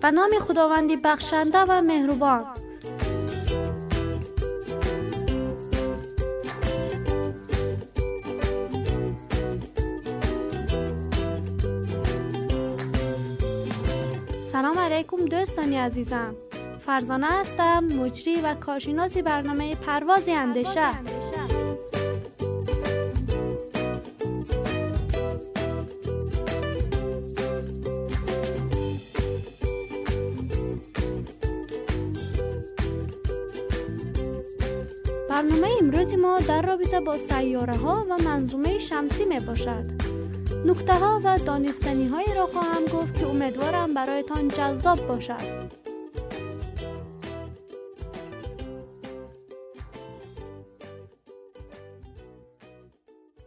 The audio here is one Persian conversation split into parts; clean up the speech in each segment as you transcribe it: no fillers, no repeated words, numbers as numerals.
به نام خداوندی بخشنده و مهربان. سلام علیکم دوستانی عزیزم. فرزانه هستم، مجری و کارشناس برنامه پرواز اندیشه. برنامه امروز ما در رابطه با سیاره ها و منظومه شمسی می باشد. نکته ها و دانستنی های را خواهم گفت که امیدوارم برایتان جذاب باشد.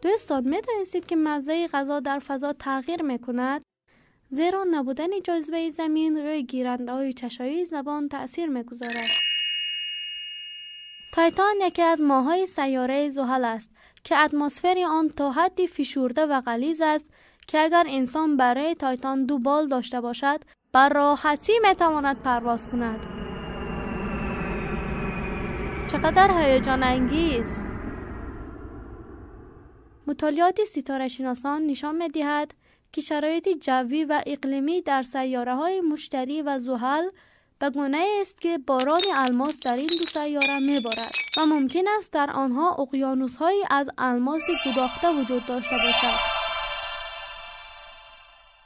دوستان می‌دانستید که مزه غذا در فضا تغییر می‌کند؟ زیرا نبودن جاذبه زمین روی گیرنده‌های چشایی زبان تأثیر می‌گذارد. تایتان یکی از ماه‌های سیاره زحل است که اتمسفر آن تا حدی فشرده و غلیظ است که اگر انسان برای تایتان 2 بال داشته باشد، بر راحتی می‌تواند پرواز کند. چقدر هیجان انگیز! مطالعات ستاره شناسان نشان می‌دهد که شرایط جوی و اقلیمی در سیاره‌های مشتری و زحل به گونه‌ای است که باران الماس در این 2 سیاره می‌بارد و ممکن است در آنها اقیانوس‌هایی از الماس گداخته وجود داشته باشد.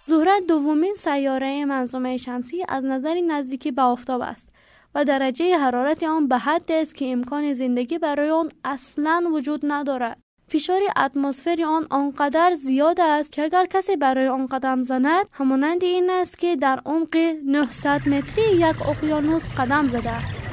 زهره دومین سیاره منظومه شمسی از نظر نزدیکی به آفتاب است و درجه حرارت آن به حدی است که امکان زندگی برای آن اصلاً وجود ندارد. فشار اتمسفر آن آنقدر زیاد است که اگر کسی برای آن قدم زند، همانند این است که در عمق 900 متری یک اقیانوس قدم زده است.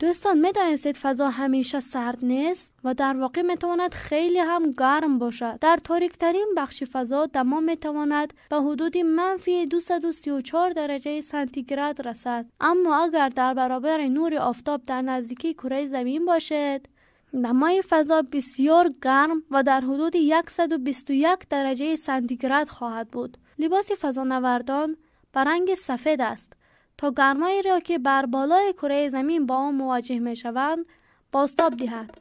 دوستان می‌دانید فضا همیشه سرد نیست و در واقع می‌تواند خیلی هم گرم باشد. در تاریک‌ترین بخش فضا دما می‌تواند به حدود -234 درجه سانتیگراد رسد. اما اگر در برابر نور آفتاب در نزدیکی کره زمین باشد، دمای فضا بسیار گرم و در حدود 121 درجه سانتیگراد خواهد بود. لباس فضانوردان به رنگ سفید است تا گرمایی را که بر بالای کره زمین با آن مواجه می شوند بازتاب دهد.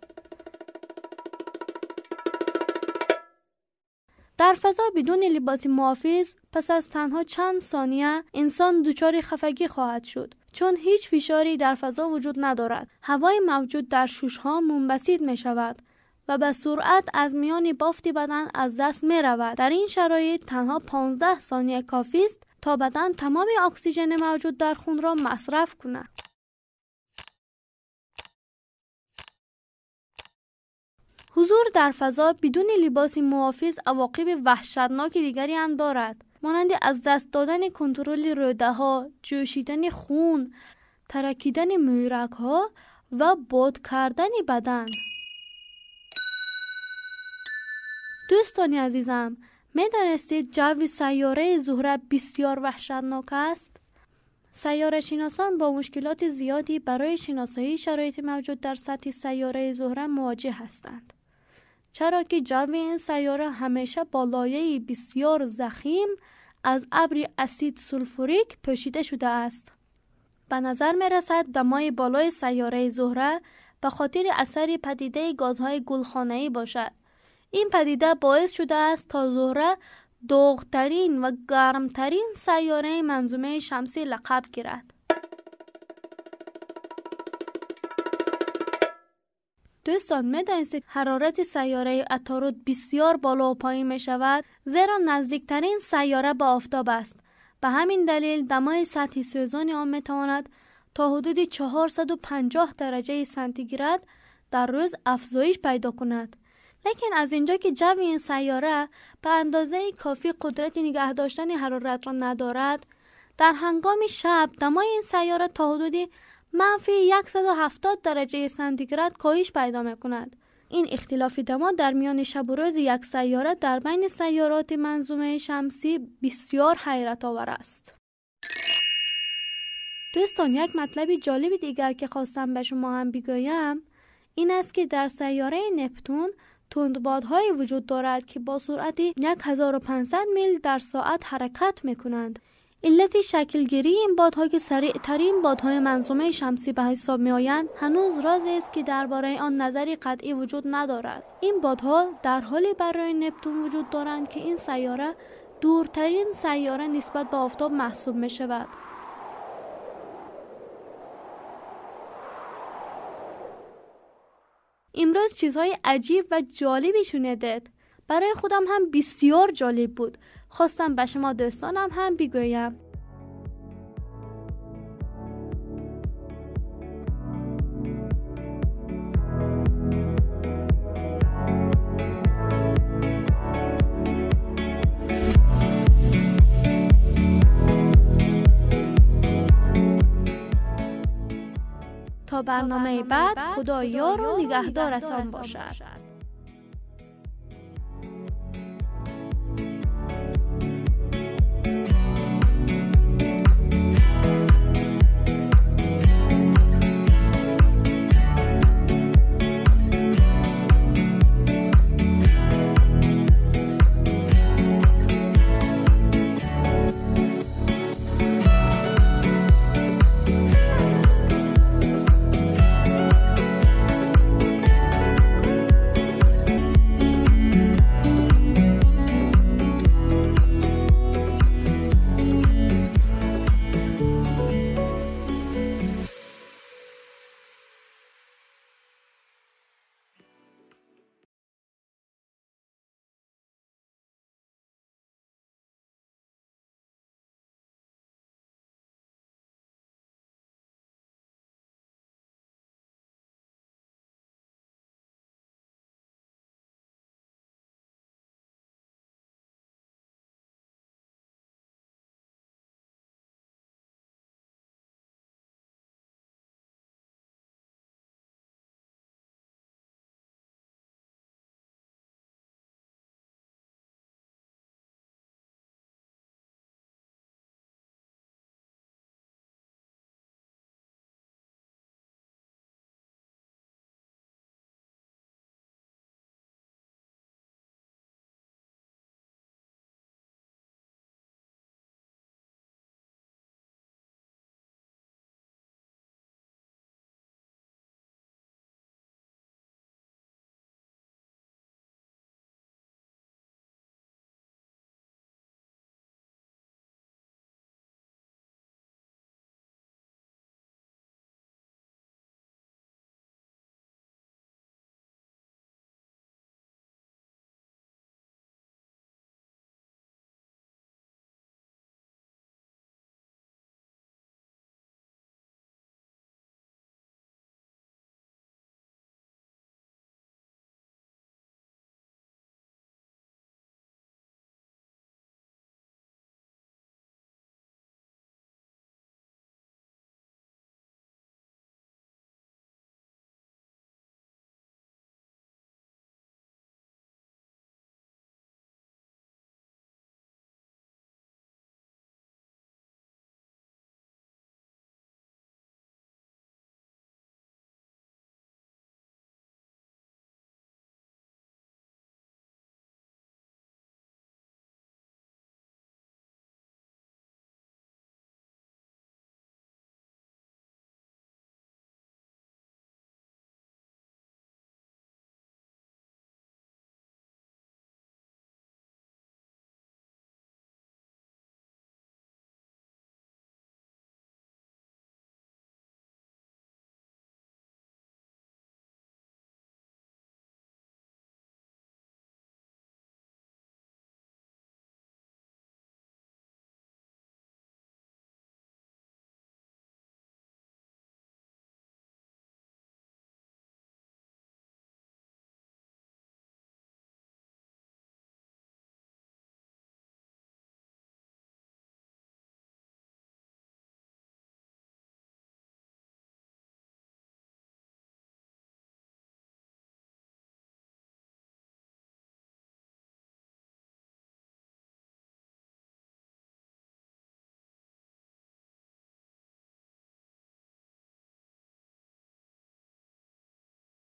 در فضا بدون لباس محافظ پس از تنها چند ثانیه انسان دچار خفگی خواهد شد، چون هیچ فشاری در فضا وجود ندارد. هوای موجود در شش‌ها منبسط می شود و به سرعت از میان بافت بدن از دست می رود. در این شرایط تنها 15 ثانیه کافی است تا بدن تمام اکسیژن موجود در خون را مصرف کند. حضور در فضا بدون لباس محافظ عواقب وحشتناک دیگری هم دارد، مانند از دست دادن کنترل روده‌ها، جوشیدن خون، ترکیدن محرک‌ها و باد کردن بدن. دوستانی عزیزم، می‌دانستید جو سیاره زهره بسیار وحشتناک است؟ سیاره شناسان با مشکلات زیادی برای شناسایی شرایط موجود در سطح سیاره زهره مواجه هستند، چرا که جو این سیاره همیشه با لایه‌ای بسیار ضخیم از ابر اسید سولفوریک پوشیده شده است. به نظر می‌رسد دمای بالای سیاره زهره به خاطر اثر پدیده گازهای گلخانه‌ای باشد. این پدیده باعث شده است تا زهره داغ‌ترین و گرمترین سیاره منظومه شمسی لقب گیرد. دوستان می‌دانید حرارت سیاره عطارد بسیار بالا و پایین می شود، زیرا نزدیکترین سیاره به آفتاب است. به همین دلیل دمای سطح سوزان آن می‌تواند تا حدود 450 درجه سانتیگراد در روز افزایش پیدا کند. لیکن از اینجا که جو این سیاره به اندازه کافی قدرت نگه داشتن حرارت را ندارد، در هنگام شب دمای این سیاره تا حدود -170 درجه سانتیگراد کاهش پیدا می‌کند. این اختلاف دما در میان شب و روز یک سیاره در بین سیارات منظومه شمسی بسیار حیرت آور است. دوستان، یک مطلب جالب دیگر که خواستم به شما هم بگویم این است که در سیاره نپتون تندبادهایی وجود دارد که با سرعت 1500 میل در ساعت حرکت می‌کنند. علت شکلگیری این بادها که سریع‌ترین بادهای منظومه شمسی به حساب می‌آیند هنوز راز است که درباره آن نظری قطعی وجود ندارد. این بادها در حالی برای نپتون وجود دارند که این سیاره دورترین سیاره نسبت به آفتاب محسوب می‌شود. امروز چیزهای عجیب و جالبی شنیدید. برای خودم هم بسیار جالب بود. خواستم به شما دوستانم هم بگویم. تا برنامه بعد، خدا یار و نگهدارتان باشد.